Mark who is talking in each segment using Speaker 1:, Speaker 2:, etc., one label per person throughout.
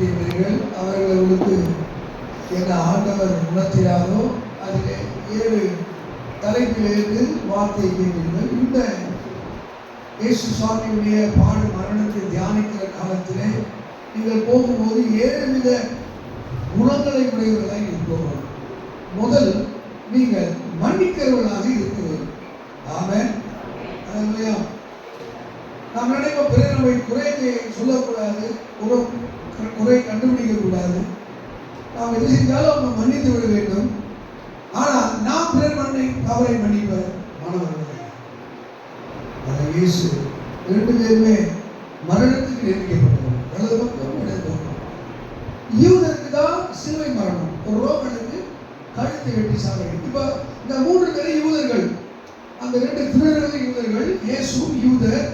Speaker 1: கேட்டீர்கள். அவர்களுக்கு என்ன ஆண்டவர் உணர்த்தினாரோ அதிலே 7 தலைப்பிலிருந்து வார்த்தை கேட்டீர்கள். இந்த இயேசு சுவாமியுடைய பாடு மரணத்தை தியானிக்கிற காலத்திலே நீங்கள் போகும்போது 7 வித குணங்களை உடையவர்களாக இருப்பவர்கள். முதல், நீங்கள் மன்னிக்கிறவர்களாக இருக்கிறீர்கள். ஆமென். அல்லேலூயா. நாம் நினைப்போம் பிறர் நம்மை குறையை சொல்லக்கூடாது, குறை கண்டுபிடிக்க கூடாது, நாம் எது செஞ்சாலும் அவங்க மன்னித்து விட வேண்டும். ஆனால் நாம் பிறர் தவறை மன்னிப்பவர் மாணவர்கள். இயேசு 2 பேருமே மரணத்துக்கு நெருக்கப்பட்டவர். வலது பக்கம் இடது பக்கம். யூதருக்கு தான் சிலுவை மரணம், ஒரு ரோமனுக்கு கழுத்தை வெட்டி சாகடிக்கும். இப்ப இந்த 3 பேரும் யூதர்கள், அந்த 2 திருடர்கள் யூதர்கள், இயேசு யூதர்,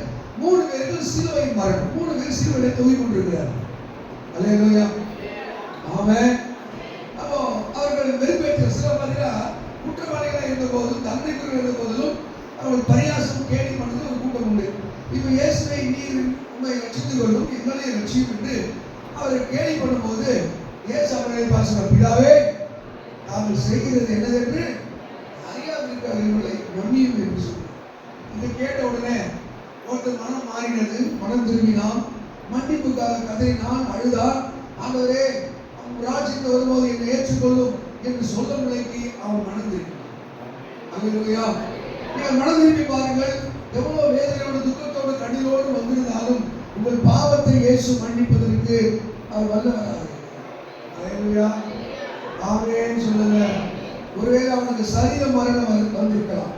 Speaker 1: 3 பேருக்கு சிலுவை மரணம். 3 பேர் சிலுவையில தொங்கிக் கொண்டிருக்கிறார். அல்லேலூயா. ஆமென். அப்போ அவர்கள் வெறுப்பேற்ற சில பார்த்தீங்கன்னா குற்றவாளிகளாக இருந்த போதும் தண்டனைக்குள் இருந்த போதிலும் அவர்கள் பரியாசம் கேலி பண்ணது ஒரு கூட்டம் உண்டு. இப்போ இயேசுவை நீர் உண்மை ரட்சித்துக் கொள்ளும், எங்களை ரட்சியும் என்று அவரை கேலி பண்ணும்போது இயேசு அவர்களை பார்த்து, பிதாவே தாங்கள் செய்கிறது என்னதென்று அறியாதிருக்கிறவர்களை மன்னியும் என்று சொல்லி. இதை கேட்ட உடனே ஒருத்தர் மனம் மாறினது, மனம் திரும்பினான், மன்னிப்புக்காக கதறினான், அழுதார். ஆண்டவரே, ராஜ்யத்தில் வரும்போது என்னை ஏற்றுக்கொள்ளும் என்று சொல்ல நிலைக்கு அவன் மனம் திரும்பினான். அல்லேலூயா. நீங்கள் மனம் திரும்பி பாருங்கள். எவ்வளவு வேதனையோடு துக்கத்தோடு கண்ணீரோடு வந்திருந்தாலும் உங்கள் பாவத்தை இயேசு மன்னிப்பதற்கு அவர் வல்லவராக. அல்லேலூயா. ஆமென் சொல்லுங்க. ஒருவேளை அவனுக்கு சரீர மரணம் வந்திருக்கலாம்,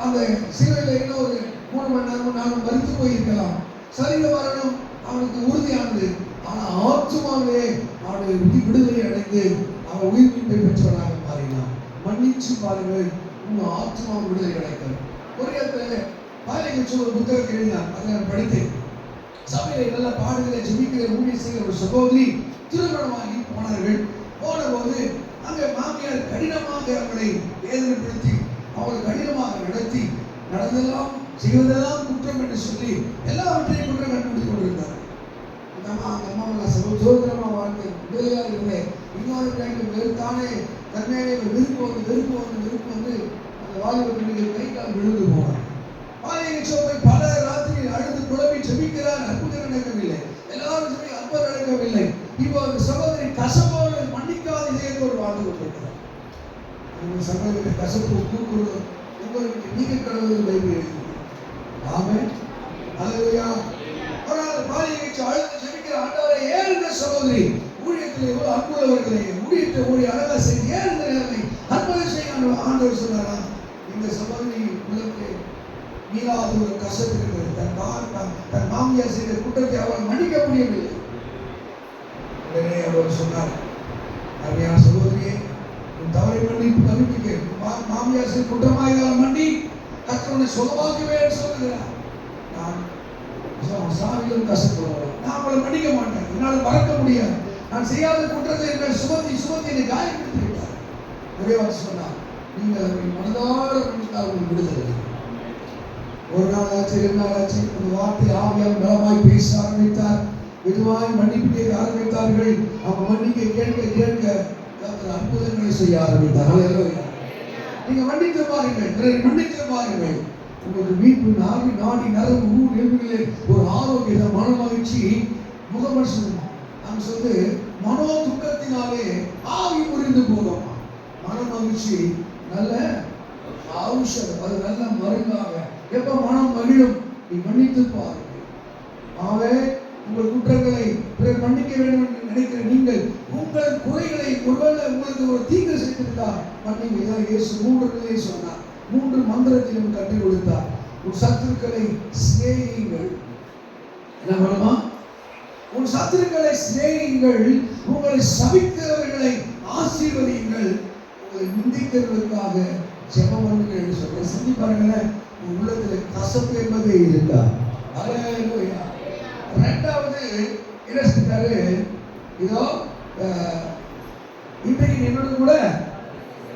Speaker 1: அந்த சிலுவையில் இன்னும் ஒரு 3 மணி நேரம் 4 மணி மரித்து போயிருக்கலாம். சரீர மரணம் அவனுக்கு உறுதியானது. ஆனால் ஆத்மாவிலே அவனுடைய விடுதலை அடைந்து அவன் உயிர் மீட்பை பெற்றவனாக மாறினான். மன்னிச்சு பாருங்கள், உங்க ஆத்மா விடுதலை கிடைக்கும். ஒரு இடத்துல பாலைக்கு ஒரு புத்தகத்தை எழுதினார், அதை நான் படித்தேன். சபையில நல்ல பாடுகளை ஜெபிக்கிற ஊழியர் செய்கிற ஒரு சகோதரி திருமணமாகி போனார்கள். போன போது அங்கே மாமியார் கடினமாக அவர்களை வேதனைப்படுத்தி அவர்கள் கடினமாக நடத்தி நடந்தெல்லாம் செய்வதெல்லாம் குற்றம் என்று சொல்லி எல்லாவற்றையும் குற்றம் கண்டுபிடித்துக் கொண்டிருந்தார். அம்மாவெல்லாம் சோதனமாக வாழ்ந்து விடுதலையாக இருந்தேன். இன்னொரு டைம் வெறுத்தானே தன்மையிலே வெறுப்பு வந்து அந்த வாலிப பிள்ளைகள் கை கால் விழுந்து போனார். போய் பல ராத்திரி அழுது குழம்பி ஜெபிக்கிறார். அற்புதம் நடக்கவில்லை. எல்லாரும் சொல்லி அற்புதம் நடக்கவில்லை. இப்போ அந்த சகோதரி கசப்போடு மன்னிக்காத இதயத்தோடு வாழ்ந்து கொண்டிருக்கிறார். அந்த சகோதரி கசப்பு கூக்குறது உங்களுக்கு நீங்க கடவுள் பைபிள் எழுதி. ஆமென். அல்லேலூயா. ஆனால் பாலியை அழுது ஜெபிக்கிற ஆண்டவரை ஏன் இந்த சகோதரி ஊழியத்தில் எவ்வளவு அன்புள்ளவர்களே ஊழியத்தை அழகா செய்து ஏன் இந்த நிலைமை அற்புதம் செய்ய ஆண்டவர் சொன்னாரா? இந்த சகோதரி உள்ளத்தை மீளாத ஒரு கசப்பு இருக்கிறது. தன் மாமியார் செய்த குற்றத்தை அவள் மன்னிக்க முடியவில்லை. உடனே அவர் சொன்னார், அருமையான சகோதரியே, உன் தவறை மன்னிக்க மாமியார் செய்த குற்றமாக மன்னி கர்த்தரை சுகமாக்குவேன் சொல்லுகிறார். நான் சாவிலும் கசப்படுவார். நான் அவளை மன்னிக்க மாட்டேன், என்னால் மறக்க முடியாது. நான் செய்யாத குற்றத்தை என் சுமத்தி என்னை காயப்படுத்தி விட்டார். ஒரே வார்த்தை சொன்னார், நீங்கள் அவர்கள் மனதார மன்னித்தால் உங்களுக்கு விடுதலை. ஒரு நாள் ஆச்சு, 2 நாள் ஆச்சு, அந்த வார்த்தை ஆவியால் பலமாய் பேச ஆரம்பித்தார். மெதுவாய் மன்னிப்பு கேட்க ஆரம்பித்தார்கள். அவங்க மன்னிக்க கேட்க அற்புதங்களை செய்ய ஆரம்பித்தார். அல்லேலூயா. நீங்க மன்னித்து பாருங்கள், மன்னித்து பாருங்கள். உங்களுக்கு மீட்பு நாடி நரம்பு எலும்புகளிலே ஒரு ஆரோக்கிய மன மகிழ்ச்சி முகமன் நாம் சொல்லு மனோ துக்கத்தினாலே ஆவி முறிந்து போகும். மன மகிழ்ச்சி நல்ல ஔஷதம், அது நல்ல மருந்தாக. எப்ப மனம் மகிழும், நீ மன்னித்து பாருங்கள். ஆவே உங்கள் குற்றங்களை பிறர் மன்னிக்க வேண்டும் என்று நினைக்கிற நீங்கள் உங்கள் குறைகளை ஒருவேளை உங்களுக்கு ஒரு தீங்கு செய்திருந்தால் மன்னிங்க. இயேசு 3 நிலையை சொன்னார், 3 மந்திரத்திலும் கற்றுக் கொடுத்தார். உன் சத்துருக்களை சிநேகியுங்கள். என்ன பண்ணுமா? உன் சத்துருக்களை சிநேகியுங்கள், உங்களை சபிக்கிறவர்களை ஆசீர்வதியுங்கள், உங்களை நிந்திக்கிறவர்களுக்காக ஜெபம் பண்ணுங்கள் என்று சொல்ல. சிந்தி பாருங்களேன், உன் உள்ளத்தில் கசப்பு என்பதே இருந்தா. அல்லேலூயா. 2வது என்ன செஞ்சாரு? இதோ இன்றைக்கு என்னோட கூட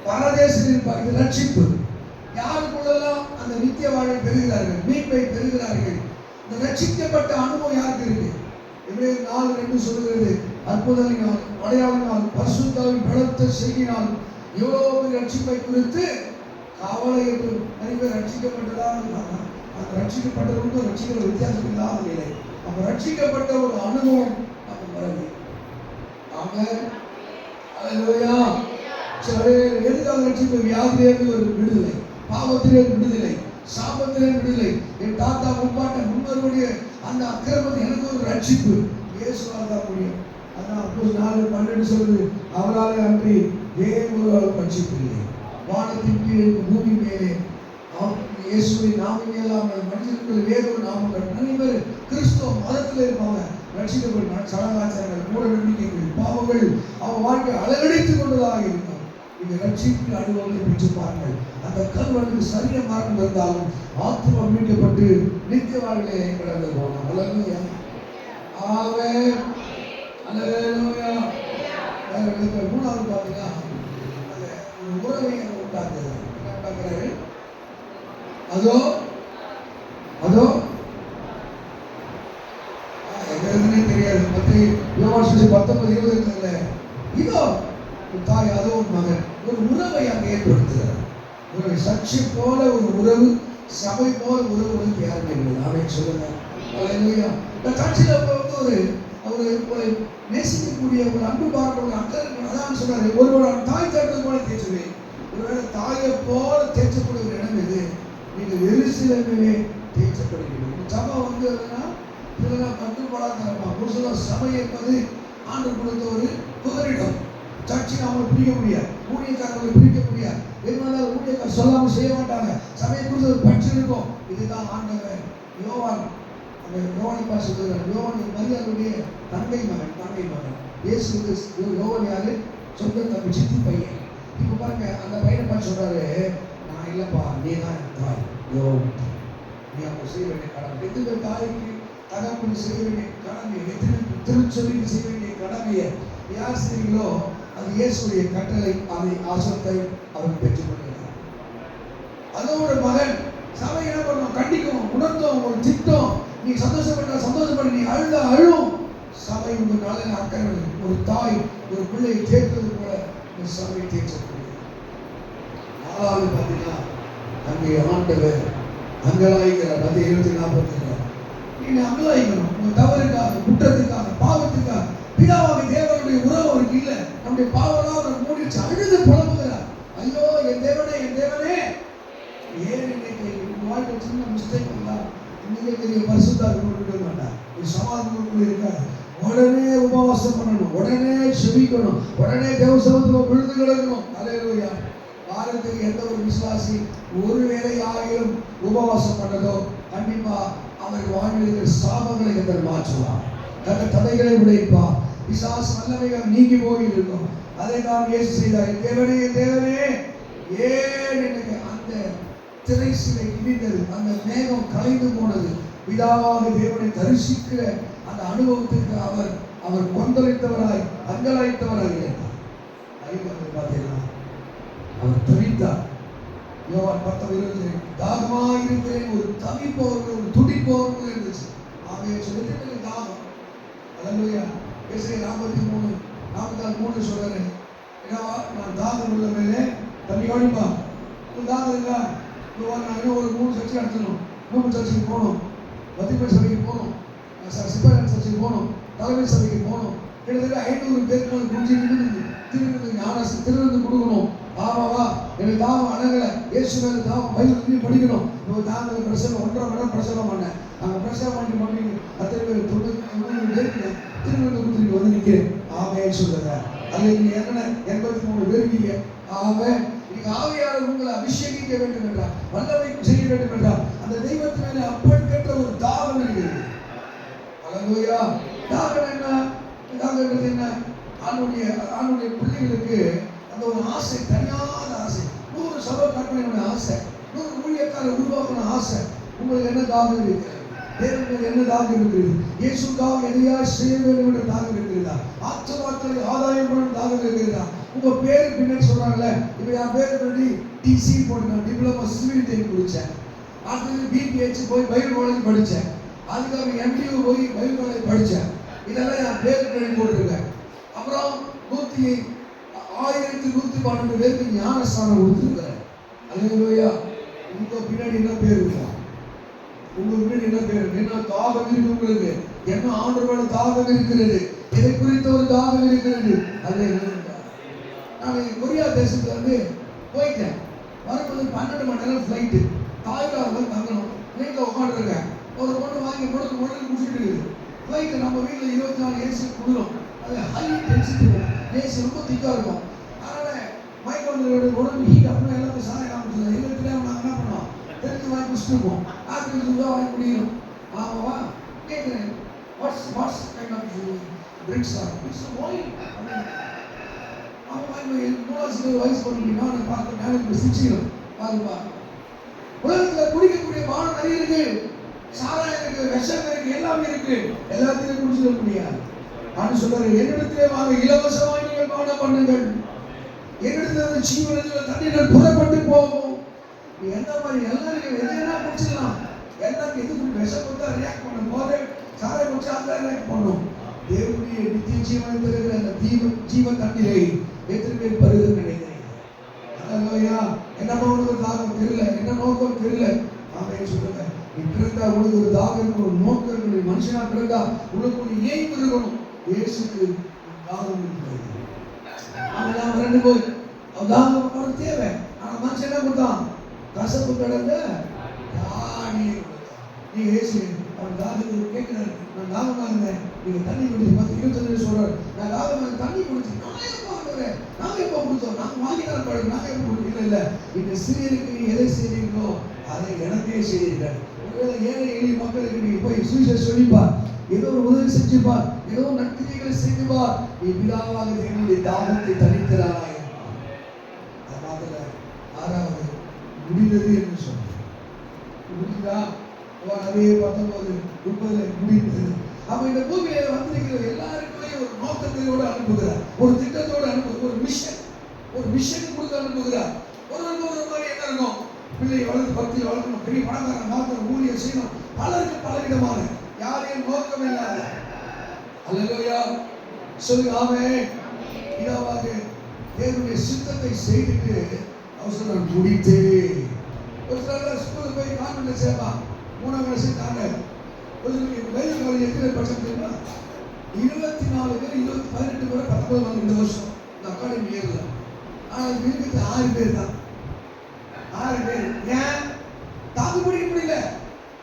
Speaker 1: பரதேசத்தில் இருப்பார். இது ரட்சிப்பு. யாருக்குள்ளெல்லாம் அந்த நித்திய வாழ்வை பெறுகிறார்கள், மீட்பை பெறுகிறார்கள். இந்த ரட்சிக்கப்பட்ட அனுபவம் யாருக்கு இருக்கு? எபிரேயர் 4:2 சொல்கிறது, அற்புதங்களினால் அடையாளங்களினால் பரிசுத்தாவின் பலத்த செய்தினால் எவ்வளவு பெரிய ரட்சிப்பை குறித்து கவலை என்று. நிறைய பேர் ரட்சிக்கப்பட்டதா அந்த ரட்சிக்கப்பட்டவருக்கும் ரட்சிக்கிற வித்தியாசம் இல்லாத நிலை. அப்ப ரட்சிக்கப்பட்ட ஒரு அனுபவம் நமக்கு வருது. ஆமென், அல்லேலூயா. எதுக்காக ரட்சிப்பு? வியாதியிலிருந்து ஒரு விடுதலை, பாவத்திலிருந்து விடுதலை, சாபத்திலிருந்து விடுதலை, என் தாத்தா முப்பாட்ட முன்னோருடைய அந்த அக்கிரமத்தை எனக்கு ஒரு ரட்சிப்பு இயேசுவால் தான் முடியும். அதான் 4:12 சொல்லுது, அவராலே அன்றி வேறு ஒரு ரட்சிப்பு இல்லை. வானத்தின் கீழே பூமி மேலே இயேசுவின் நாமமே இல்லாமல் மனிதர்கள் வேறு ஒரு நாமம். நிறைய பேர் கிறிஸ்துவ மதத்தில் இருப்பாங்க, ரட்சிக்கப்பட்ட சடங்காச்சாரங்கள், மூட நம்பிக்கைகள், பாவங்கள் அவங்க வாழ்க்கை அலகடித்துக் கொண்டதாக இருக்கும். இந்த ரட்சிப்பு அனுபவத்தை பெற்று பாருங்கள். அந்த கல்வனுக்கு சரீர மரணம் இருந்தாலும் ஆத்மா மீட்கப்பட்டு நித்திய வாழ்க்கையை கடந்து போனோம். அல்லேலூயா, ஆமென், அல்லேலூயா. மூணாவது பார்த்தீங்கன்னா அந்த ஒரு உறவை உண்டாக்குறது. என்ன உண்டாக்குறாரு? அதோ அதோ எதுன்னு தெரியாது. யோவான் 19:20 இதோ தாய், அதோ ஒரு மகன். ஒரு உறவை அங்கே ஏற்படுத்துகிறார். ஒரு சர்ச்சை போல ஒரு உறவு, சபை போல உறவு வந்து யாருமே இல்லை. ஆமென் சொல்லுங்க, அல்லேலூயா. இந்த சர்ச்சில் ஒரு நேசிக்கக்கூடிய ஒரு அன்பு பார்க்க ஒரு அக்கறை. அதான் சொல்றாரு, ஒருவரோட தாய் தேடுறது போல தேய்ச்சுவேன். ஒருவேளை தாயை போல தேய்ச்சக்கூடிய ஒரு இடம் இது. நீங்கள் எருசலேமிலே தேய்ச்சப்படுகிறீர்கள். சபை வந்து இதெல்லாம் கட்டுப்பாடாக புருஷன சபை என்பது ஆண்டு கொடுத்த ஒரு புகலிடம். சர்ச்சையை அவங்க பிரிக்க முடியாது, ஊழியக்காரர்களை பிரிக்க முடியாது. எதுனால ஊழியக்காரர் சொல்லாமல் செய்ய மாட்டாங்க. சபையை குறித்து ஒரு பற்று இருக்கும். இதுதான் ஆண்டவர். யோவான், அந்த யோவானை சொல்லுகிறார், யோவான் மரியாதையுடைய தங்கை மகன். இயேசுக்கு யோவான் யாரு? சொந்த தம்பி, சித்தி பையன். இப்போ பாருங்க, அந்த பையனை பார்த்து சொல்றாரு, நான் இல்லப்பா, நீ தான் என் தாய். நீ அவங்க செய்ய வேண்டிய கடமை. எத்தனை தாய்க்கு தகப்பன் செய்ய வேண்டிய கடமை, எத்தனை திருச்சொல்லிக்கு செய்ய வேண்டிய கடமையை யார் செய்வீங்களோ அது இயேசுடைய கட்டளை. அதை ஆசத்தை அவர் பெற்றுக் கொள்கிறார். அதோட மகன் சபை என்ன பண்ணும்? கண்டிக்கும், உணர்த்தும், ஒரு திட்டம். நீ சந்தோஷப்பட்ட சந்தோஷப்பட, நீ அழுத அழும். சபை உங்கள் நாளில் அக்கறை. ஒரு தாய் ஒரு பிள்ளையை தேர்ந்தது போல இந்த சபையை தேர்ச்சக்கூடிய. நாலாவது பார்த்தீங்கன்னா அங்கே ஆண்டவர் அங்கலாய்க்கிறார். 20:40 நீங்க அங்கலாய்க்கணும். உங்க தவறுக்காக, குற்றத்துக்காக, பாவத்துக்காக. பிதாவாக தேவனுடைய உறவு அவருக்கு இல்லை. நம்முடைய பாவம்லாம் அவர் மூடிச்சு அழுது புலம்புகிறார். ஐயோ என் தேவனே, என் தேவனே, ஏன் இன்னைக்கு வாழ்க்கை சின்ன மிஸ்டேக் இருந்தால் இன்னைக்கு பெரிய பரிசுத்தாக கொண்டு மாட்டார். ஒரு சமாதானம் இருக்காது. உடனே உபவாசம் பண்ணணும், உடனே செபிக்கணும், உடனே தேவசமத்தில் விழுந்து கிடக்கணும். அல்லேலூயா. வாரத்துக்கு எந்த ஒரு விசுவாசி ஒரு வேளை ஆகியும் உபவாசம் பண்ணதோ கண்டிப்பா அவருக்கு வாழ்வில் சாபங்களை கத்தர் மாற்றுவார். கத்தர் தடைகளை உடைப்பார். பிசாசு வல்லமைகள் நீங்கி போய் இருக்கும். அதை தான் இயேசு செய்தார். தேவனே, தேவனே, ஏன் எனக்கு அந்த திரைசிலை இடிந்தது, அந்த மேகம் கலைந்து போனது. பிதாவாக தேவனை தரிசிக்கிற அந்த அனுபவத்துக்கு அவர் கொந்தளித்தவராய், அங்கலாய்த்தவராய் இருந்தார். பார்த்தீங்கன்னா அவர் தவித்தார். யோவான் 10:20 தாகமாயிருக்கிறேன், ஒரு தவிப்பவர்கள், ஒரு துடிப்பவர்கள் இருந்துச்சு. ஆகவே சொல்லிட்டு தாகம். அல்லேலூயா. ஏசாயா 43:3 சொல்றாரு, நான் தாகம் உள்ள மேலே தண்ணி காணிப்பா. தாகம் இருக்கா? நான் இன்னும் ஒரு 3 சர்ச்சை நடத்தணும், 3 சர்ச்சைக்கு போகணும், மத்திய சபைக்கு போகணும், சிப்பாய் சர்ச்சைக்கு போகணும், தலைமை சபைக்கு போகணும். கிட்டத்தட்ட 500 பேருக்கு குஞ்சு திருவிருந்து கொடுக்கணும். ஆமாவா, எனக்கு தாகம் அடங்கலை. இயேசு மேலே தாகம் பைபிள் படிக்கணும். தாங்கள் பிரசவம் 1.5 மணி நேரம் பிரசவம் பண்ணேன். அங்கே பிரசவம் பண்ணி அத்தனை பேர் 90 பேருக்கு திருவிருந்து கொடுத்துட்டு வந்து நிற்கிறேன். ஆமையே சொல்லுங்க. அது நீங்கள் என்ன 83 பேர் இருக்கீங்க. ஆமே, நீங்கள் ஆவியாளர் உங்களை அபிஷேகிக்க வேண்டும் என்றால், வல்லமை செய்ய வேண்டும் என்றால், அந்த தெய்வத்து மேலே அப்பற்கற்ற ஒரு தாகம் இருக்கிறது. அல்லேலூயா. தாகம் என்ன? தாகம் என்ன? ஆணுடைய பிள்ளைகளுக்கு அந்த ஒரு ஆசை, தனியாத ஆசை. 100 சபை கட்டணை ஆசை, 100 ஊழியக்காரர் உருவாக்கணும் ஆசை. உங்களுக்கு என்ன தாகம் இருக்கிறது? தேவனுக்கு என்ன தாகம் இருக்கிறது? இயேசுக்காக எதையா செய்ய வேண்டும் என்ற தாகம் இருக்கிறதா? ஆத்மாக்களை ஆதாயம் பண்ண தாகம் இருக்கிறதா? உங்க பேரு பின்னாடி சொல்றாங்கல்ல, இப்ப என் பேரு பண்ணி டிசி போட்டு டிப்ளமோ சிவில் தேடி முடிச்சேன். அடுத்தது பிபிஹெச் போய் பைபிள் காலேஜ் படித்தேன். அதுக்காக எம்டியூ போய் பைபிள் காலேஜ் படித்தேன். இதெல்லாம் என் பேருக்கு எழுதி போட்டிருக்கேன். அப்புறம் 1112 பேருக்கு ஞானஸ்தானம் கொடுத்துருக்கிறேன். அல்லேலூயா. உங்க பின்னாடி என்ன பேர் இருக்கா? உங்க பின்னாடி என்ன பேர்? என்ன தாகம் இருக்கு உங்களுக்கு? என்ன ஆண்டவரோட தாகம் இருக்கிறது? இதை குறித்த ஒரு தாகம் இருக்கிறது. அல்லேலூயா. நான் கொரியா தேசத்துல இருந்து போயிட்டேன். வரும்போது 12 மணி நேரம் ஃப்ளைட்டு. தாய்லாந்து தங்கணும். வீட்டில் உட்காந்துருக்கேன். ஒரு பொண்ணு வாங்கி முடக்கு முடிச்சுட்டு இருக்குது. ஃப்ளைட்டு நம்ம வீட்டில் 24 ஏசி கொடுக்கும். அது ஹை டென்சிட்டி ஏசி ரொம்ப திக்காக இருக்கும். அதனால் மைக்கோட உடம்பு ஹீட் அப்படின்னா எல்லாத்தையும் சாயம் காமிச்சது. எங்களுக்கு தெரியாமல் நாங்கள் என்ன பண்ணுவோம்? தெரிஞ்சு வாங்கி குடிச்சிருப்போம். ஆட்கள் தான் வாங்கி முடியும். ஆமாவா கேட்குறேன். What's kind of drinks are it's wine. அவங்க வாங்கி 3 வயசு பண்ண முடியுமா? நான் பார்த்து மேலே சிரிச்சிடும். பாருப்பா, உலகத்தில் குடிக்கக்கூடிய பானம் நிறைய இருக்கு. சாராயம் இருக்கு, விஷம் இருக்கு, எல்லாமே இருக்கு. எல்லாத்தையும் குடிச்சிட முடியாது. நான் சொல்றேன், என்னிடத்திலே வாங்க, இலவசமாய் நீங்கள் பானம் பண்ணுங்கள். என்னிடத்தில் ஜீவனத்தில் தண்ணீர்கள் புறப்பட்டு போகும். எந்த மாதிரி எல்லாரும் எதுனா குடிச்சிடலாம். எல்லாம் எதுக்கு விஷம் கொடுத்தா ரியாக்ட் பண்ண போது சாரை குடிச்சா அந்த ரியாக்ட் பண்ணும். தேவனுடைய நித்திய ஜீவன் இருக்கிற அந்த ஜீவ தண்ணீரை எத்தனை பேர் பருக நினைக்கிறீங்க? என்ன ஒரு தாகம் தெரியல, என்ன நோக்கம் தெரியல. ஆமே சொல்லுங்க, நீ பிறந்தா உனக்கு ஒரு தாகம், ஒரு நோக்கம் இருக்கணும். மனுஷனா பிறந்தா உனக்கு ஒரு ஏய்வு இருக்கணும். இயேசுக்கு தாகம் இருக்கிறது. அவெல்லாம் ரெண்டு போய் தாகம் அவனுக்கு தேவை. ஆனா மனுஷன் என்ன கொடுத்தான்? கசப்பு கடந்த தானியை கொடுத்தான். நீ இயேசு அவன் தாகத்துக்கு கேட்கிறாரு, நான் தாகமா இருந்தேன், நீங்க தண்ணி குடிச்சு 10-25 சொல்றாரு. நான் தாகமா தண்ணி குடிச்சு நாங்க எப்போ கொடுத்தோம்? நாங்க வாங்கினார் பாடு, நாங்க எப்போ கொடுக்கல. இல்ல, இந்த சிறியருக்கு நீ எதை செய்றீங்களோ அதை எனக்கே செய்யுங்கள். ஒருவேளை ஏழை எளிய மக்களுக்கு நீங்க போய் சுவிசேஷம் சொல்லிப்பார், ஏதோ ஒரு உதவி செஞ்சுப்பார், ஏதோ நற்கிரியைகளை செய்துப்பார், நீ பிதாவாக என்னுடைய தாகத்தை தணிக்கிறாய். அதனால 6வது முடிந்தது என்று சொன்னார். முடிந்தா அதே 19:30 முடிந்தது. அப்ப இந்த பூமியில வந்திருக்கிற எல்லாருக்குமே ஒரு நோக்கத்தோடு அனுப்புகிறார், ஒரு திட்டத்தோடு அனுப்புகிறார், ஒரு மிஷன் கொடுத்து அனுப்புகிறார். ஒரு மாதிரி என்ன இருக்கும்? பிள்ளையை வளர்த்து பக்தியை வளர்க்கணும், பெரிய பணக்காரன் மாத்திரம் ஊழியர் செய்யணும். பலருக்கு பலவிதமான யாரையும் நோக்கம் இல்லாத. அல்லேலூயா சொல்லுங்க ஆமென். பிதாவாக தேவனுடைய சித்தத்தை செய்துட்டு அவசரம் முடித்தே. ஒரு சில ஸ்கூலுக்கு போய் கான்வென்ட்ல சேர்ப்பான், 3ஆம் கிளாஸ் தாண்ட. ஒரு வயது காலேஜ் எத்தனை பர்சன்ட் தெரியுமா? 24 பேர், 18 பேர் 19 வந்து இந்த வருஷம் இந்த அகாடமி இயர்ல. ஆனால் இருக்கிறது 6 பேர் தான். 6 பேர். ஏன் தாக்கு பிடிக்க முடியல?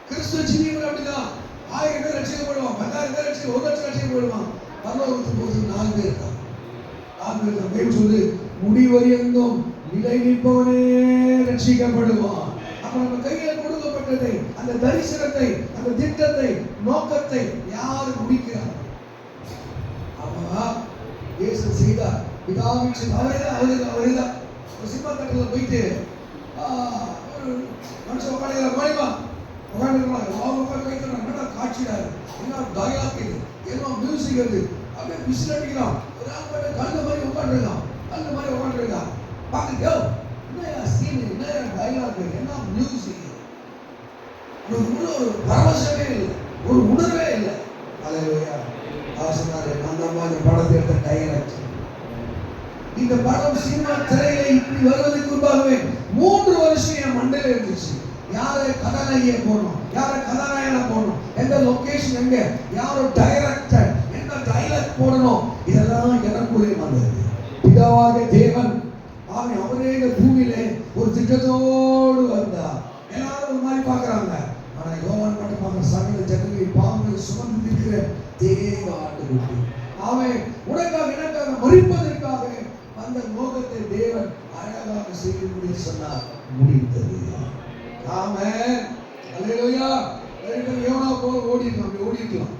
Speaker 1: கிறிஸ்துவ ஜீவிகள் அப்படிதான். 1000 பேர் ரட்சிக்கப்படுவான், 10,000 பேர் ரட்சிக்க, 1 லட்சம் ரட்சிக்கப்படுவான். பரலோகத்துக்கு போது 4 பேர் தான். 4 பேர் தான். பைபிள் சொல்லு, முடிவரியந்தும் நிலை நிற்பவனே ரட்சிக்கப்படுவான். அப்ப நம்ம கையில் கொடுக்கப்பட்டதை, அந்த தரிசனத்தை, அந்த திட்டத்தை, நோக்கத்தை யார் முடிக்கிறார்? ஆமா, இயேசு செய்தார். பிதாவின் அவரேதான். ஒரு சினிமா தேட்டர்ல போயிட்டு ஒரு மனுஷன் உட்காந்துக்கிற மாதிரிமா உட்காந்துருக்கலாம். அவங்க கைத்தறாங்க, காட்சிடாரு, என்ன டயலாக் இது, என்ன மியூசிக் அது, அப்படியே விசில் அடிக்கிறான். ஒரு ஆள் பாட்டு கல்ல மாதிரி உட்காந்துருக்கான், கல்ல மாதிரி உட்காந்துருக்கான். பார்த்துக்கோ, என்னையா சீன், என்னையா டயலாக், என்ன மியூசிக். ஒரு பரவசமே இல்லை, ஒரு உணர்வே இல்லை. அல்லேலூயா. ஆசனாரே அந்த மாதிரி படத்தை எடுத்த டைரக்டர். இந்த படம் சினிமா திரையில இப்படி வருவதற்கு முன்பாகவே 3 வருஷம் என் மண்டையில இருந்துச்சு. யாரை கதாநாயகியை போடணும், யாரை கதாநாயகனா போடணும், எந்த லொகேஷன் எங்க, யாரோ டைரக்டர், என்ன டைலாக் போடணும், இதெல்லாம் எனக்குள்ளே வந்தது. பிதாவாகிய தேவன் அவரே இந்த பூமியில ஒரு திட்டத்தோடு வந்தார். எல்லாரும் ஒரு மாதிரி பாக்குறாங்க, ஆனா யோவான் மட்டும் பார்க்கிற சகல ஜனங்களை பாவங்களை சுமந்து இருக்கிற தேவ ஆட்டுக்குட்டி. அவன் உனக்காக எனக்காக மரிப்பதற்காக அந்த நோக்கத்தை தேவன் அழகாக செய்யும்படி சொன்னார். முடிந்தது. ஆமென். அல்லேலூயா. யோனா போல ஓடிக்கலாம்.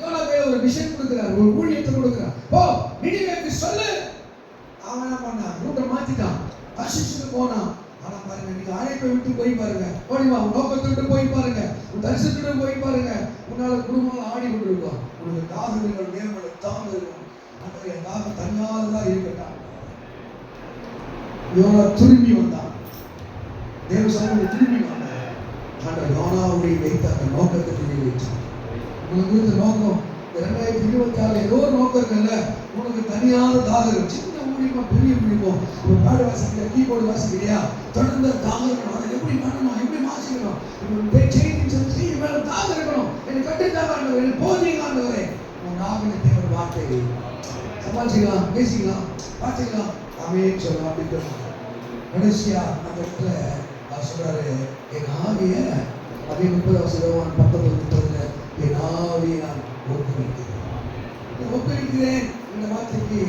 Speaker 1: யோனா கையில ஒரு விஷன் கொடுக்கிறார், ஒரு ஊழியத்தை கொடுக்கிறார். போ நினிவேக்கு சொல்லு. அவன் என்ன பண்ணான்? ரூட்டை மாத்திட்டான், தர்ஷீசுக்கு போனான். ஆனா பாருங்க, நீங்க அழைப்பை விட்டு போய் பாருங்க, ஓடிவா, நோக்கத்தை விட்டு போய் பாருங்க, உன் தரிசனத்தை போய் பாருங்க, உன்னால குடும்பம் ஆடி கொண்டு இருக்கும். உனக்கு தாகங்கள் நேர்மலை தாங்க இருக்கும். அந்த தாகம் தனியாதான் இருக்கட்டான். யோனா திரும்பி வந்தான், தேவ சமூகத்தை திரும்பி வந்தான். அந்த யோனாவுடைய வைத்த அந்த நோக்கத்தை நிறைவேற்றான். உங்களுக்கு குறித்த நோக்கம் 2026 ஏதோ ஒரு நோக்கம் இருக்குல்ல, உனக்கு தனியான தாகம், சின்ன முடியுமா பெரிய முடியுமோ, இப்போ பாடு வாசிக்கிறியா, கீபோர்டு வாசிக்கிறியா, தொடர்ந்து தாகம் இருக்கணும். அதை எப்படி பண்ணணும், எப்படி வாசிக்கணும், செய்தி மேல தாகம் இருக்கணும். எனக்கு கட்டுத்தாங்க ஆண்டவரே, எனக்கு போதிங்க ஆண்டவரே. உன் நாவின தேவன் வார்த்தை சமாளிச்சுக்கலாம், பேசிக்கலாம், வாசிக்கலாம், ஆமென் சொல்லலாம். அப்படி கடைசியா அந்த இடத்துல அவர் சொல்றாரு, என் ஆவிய அதே 30 என் ஆவியை நான் ஒப்புவிக்கிறேன். இந்த வார்த்தைக்கு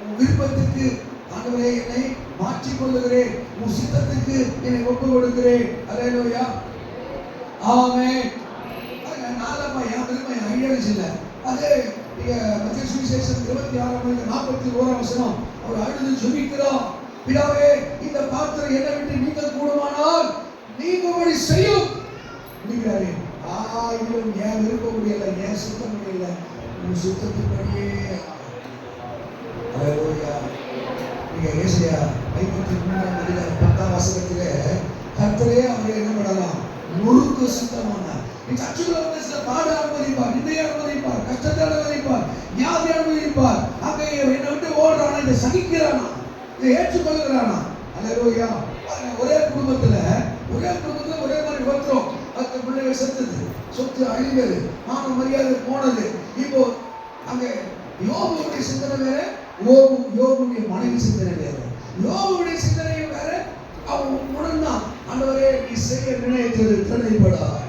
Speaker 1: உன் விருப்பத்துக்கு ஆண்டவரே என்னை மாற்றிக் கொள்ளுகிறேன், உன் சித்தத்துக்கு என்னை ஒப்பு கொடுக்கிறேன். அல்லேலூயா, ஆமென். நாலப்பா என் விருப்பம் என் ஐடியாலஜி இல்லை. அது நீங்க மத்திய சுவிசேஷம் 26:41 அவர் அழுது ஜெபிக்கிறார், பிதாவே இந்த பாத்திரம் என்னை விட்டு நீங்க கூடுமானால் நீங்கும்படி செய்யும் முடிகிறாரே. ஆயிரம் என் விருப்ப முடியல, என் சுத்தம் முடியல, உன் சுத்தத்தின்படியே. அல்லேலூயா. நீங்க ஏசாயா 53:10 கர்த்தரே அவரை என்ன பண்ணலாம், முழுக்க சுத்தமானார். நீ சர்ச்சுக்குள்ள வந்து சில பாடு அனுமதிப்பார், நிந்தையை அனுமதிப்பார், கஷ்டத்தை அனுமதிப்பார், வியாதி அனுமதிப்பார். அங்கே என்னை விட்டு ஓடுறானா, இதை சகிக்கிறானா, இதை ஏற்றுக்கொள்கிறானா. அல்லேலூயா. ஒரே குடும்பத்துல ஒரே மாதிரி வந்தோம், 10 பிள்ளைகள் செத்துது, சொத்து அழிந்தது, மான மரியாதை போனது. இப்போ அங்க யோபுடைய சிந்தனை வேற, யோபுடைய மனைவி சிந்தனை வேற. யோபுடைய சிந்தனை வேற. அவன் உணர்ந்தான், ஆண்டவரே நீ செய்ய நினைத்தது தடைபடாது.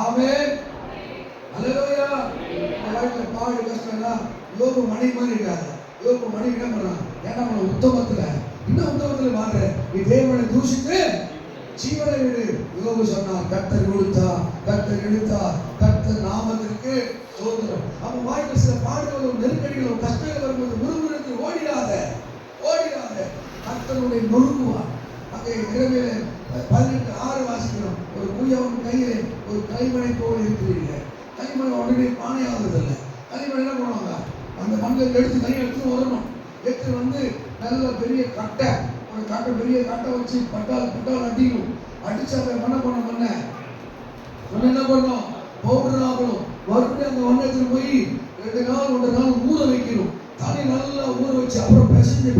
Speaker 1: ஆமென். அல்லேலூயா. வாழ்க்கையில பாடு கஷ்டம்னா யோபு மனைவி மாதிரி இருக்காது. யோபு மனைவி என்ன பண்றான், ஏன்னா உத்தமத்துல இன்னும் உத்தமத்துல மாறுற, நீ தேவனை தூஷித்து ஜீவனை விடு. யோபு சொன்னார், கர்த்தர் கொடுத்தார், கர்த்தர் எடுத்தார், கர்த்தர் நாமத்திற்கு ஸ்தோத்திரம். அப்ப வாழ்க்கையில் சில பாடுகளும் நெருக்கடிகளும் கஷ்டங்கள் வரும்போது முறுமுறுத்து ஓடிடாத, கர்த்தருடைய நொறுங்குவார். அங்கே 18:6 வாசிக்கிறோம், ஒரு குயவன் கையிலே ஒரு களிமணை போல இருக்கிறீர்கள். களிமண் உடனே பானை ஆகுதில்லை. களிமண் என்ன பண்ணுவாங்க, அந்த மண்ணில் எடுத்து கையை எடுத்து வரணும், எடுத்து வந்து நல்ல பெரிய கட்டை, ஒரு கட்டை பெரிய கட்டை வச்சு பட்டால் அடிக்கணும். அடிச்சு அதை பண்ண என்ன பண்ணணும், பவுடர் ஆகணும். மறுபடியும் அந்த வண்ணத்தில் போய் 2 நாள் 1 நாள் ஊற வைக்கணும். தண்ணி நல்லா ஊற வச்சு அப்புறம் பிசைஞ்சு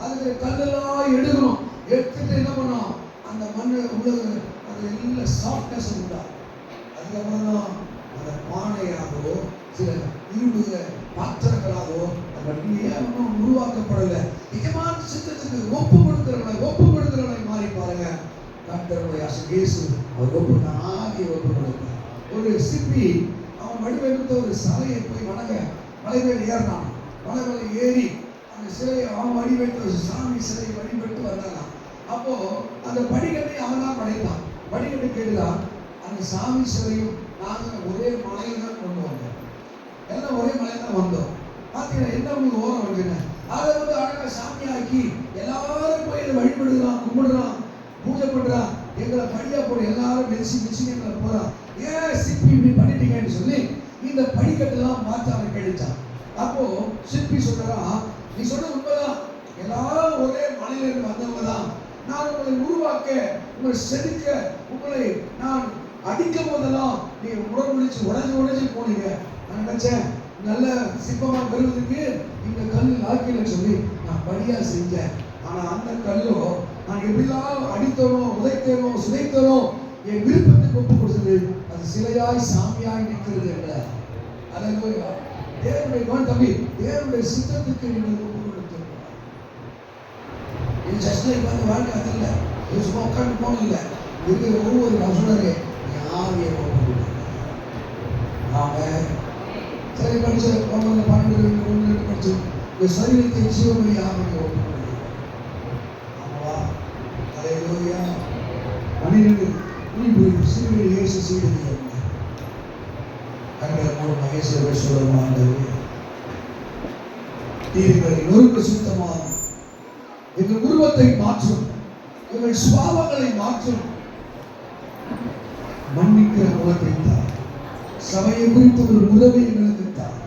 Speaker 1: அதுக்கு கல்லெல்லாம் எடுக்கணும். எடுத்துட்டு என்ன பண்ணோம், அந்த மண்ணு உள்ள அது நல்ல சாஃப்ட்னஸ் உண்டா. அதுக்கப்புறம் தான் அந்த பானையாகவோ சில இரும்பு பாத்திரங்களாகவோ அந்த ஏன் இன்னும் உருவாக்கப்படலை. நிஜமான சித்தத்துக்கு ஒப்பு கொடுக்கிறவனை மாறி பாருங்க. கர்த்தருடைய இயேசு அவர் ஒப்பு கொடுப்பார். ஒரு சிற்பி அவன் வடிவமைத்த ஒரு சிலையை போய் வணங்க மலை மேல் ஏறினான். மலை மேலே ஏறி அந்த சிலையை அவன் வடிவமைத்த ஒரு சாமி சிலையை வழிபட்டு வந்தான். அப்போ அந்த படிக்கட்டை அவன் தான் படைத்தான். படிக்கட்டை கேட்டுதான் அந்த சாமி சிலையும் நாங்கள் ஒரே மலையில் தான் கொண்டு வந்தோம். எல்லாம் ஒரே மலையில் தான் வந்தோம். பார்த்தீங்கன்னா என்ன உங்களுக்கு ஓரம் வருதுன்னு அதை வந்து அழகாக சாமியாக்கி எல்லாரும் போய் இதை வழிபடுகிறான், கும்பிடுறான், பூஜை பண்றான். எங்களை படியா போட எல்லாரும் மிதிச்சு எங்களை போறான். ஏன் சிற்பி இப்படி பண்ணிட்டீங்கன்னு சொல்லி இந்த படிக்கட்டெல்லாம் பார்த்து அவன் கேட்டுச்சான். அப்போ சிற்பி சொல்றான், நீ சொல்றது உண்மைதான், எல்லாரும் ஒரே மலையிலிருந்து வந்தவங்க தான். நான் உங்களை உருவாக்க, உங்களை செதுக்க, உங்களை நான் அடிக்கும் போதெல்லாம் நீங்க உடைச்சு போனீங்க. நான் நினைச்சேன் நல்ல சிற்பமாக பெறுவதற்கு இந்த கல் ஆக்கின்னு சொல்லி நான் படியா செஞ்சேன். ஆனா அந்த கல்லோ நான் எப்படிலாம் அடித்தனோ, உதைத்தனோ, சுதைத்தனோ என் விருப்பத்துக்கு ஒப்பு கொடுத்தது அது சிலையாய் சாமியாய் நிற்கிறது அல்ல. அல்லேலூயா. தேவனுடைய சித்தத்துக்கு நீங்கள் ஒப்பு கொடுத்திருக்கிறார். இது ஜஸ்ட் லைக் வந்து வாழ்க்கை அது இல்லை, இது சும்மா உட்காந்து போனது இல்லை. இருக்கிற ஒவ்வொரு நசுடரே யாரையை ஒப்பு கொடுக்கிறார். ஆமென். சரி படிச்சு 12 படிச்சு இந்த சரீரத்தை ஜீவனை யாரையை ஒப்பு கொடுக்கிறார். ஆமாவா? அல்லேலூயா. 12 சிறுவை இயேசு செய்தது கண்கள் மூலம் இயேசுவை சொல்லும் ஆண்டவரே, எங்களை நொறுக்க சுத்தமாகும், எங்கள் உருவத்தை மாற்றும், எங்கள் சுபாவங்களை மாற்றும், மன்னிக்கிற முகத்தை தார். சபையை குறித்த ஒரு உறவை எங்களுக்கு தார்.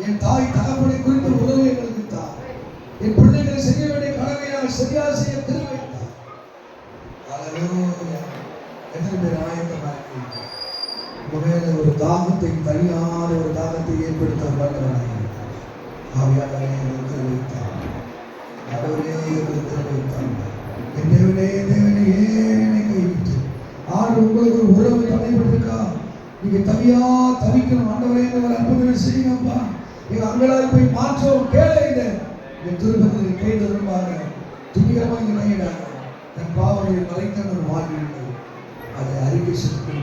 Speaker 1: என் தாய் தகப்பனை குறித்த உறவை எங்களுக்கு தார். என் பிள்ளைகளை செய்ய வேண்டிய கடமையால் சரியாக செய்ய திருவை தார். அல்லேலூயா. எத்தனை பேர் ஆயத்தமாக உங்க மேல மனதில் ஒரு தாகத்தை, தனியான ஒரு தாகத்தை ஏற்படுத்த வல்லவராக ஆவியானவரே எங்களுக்கு வைத்தார். ஆண்டவரே எங்களுக்கு வைத்தார். என் தேவனே தேவனே ஏன் என்னை கைவிட்டு? ஆண்டு உங்களுக்கு ஒரு உறவு தடைபட்டிருக்கா? நீங்க தவியா தவிக்கணும். ஆண்டவரே இந்த ஒரு அற்புதத்தை செய்யுங்கப்பா. எங்க அங்கலாய் போய் மாற்றோம் கேள என் திருப்பத்தில் கை தருமாறு துணிகரமாக இணையிடாங்க. தன் பாவங்களை மறைத்த ஒரு வாழ்வு அதை அறிக்கை செய்து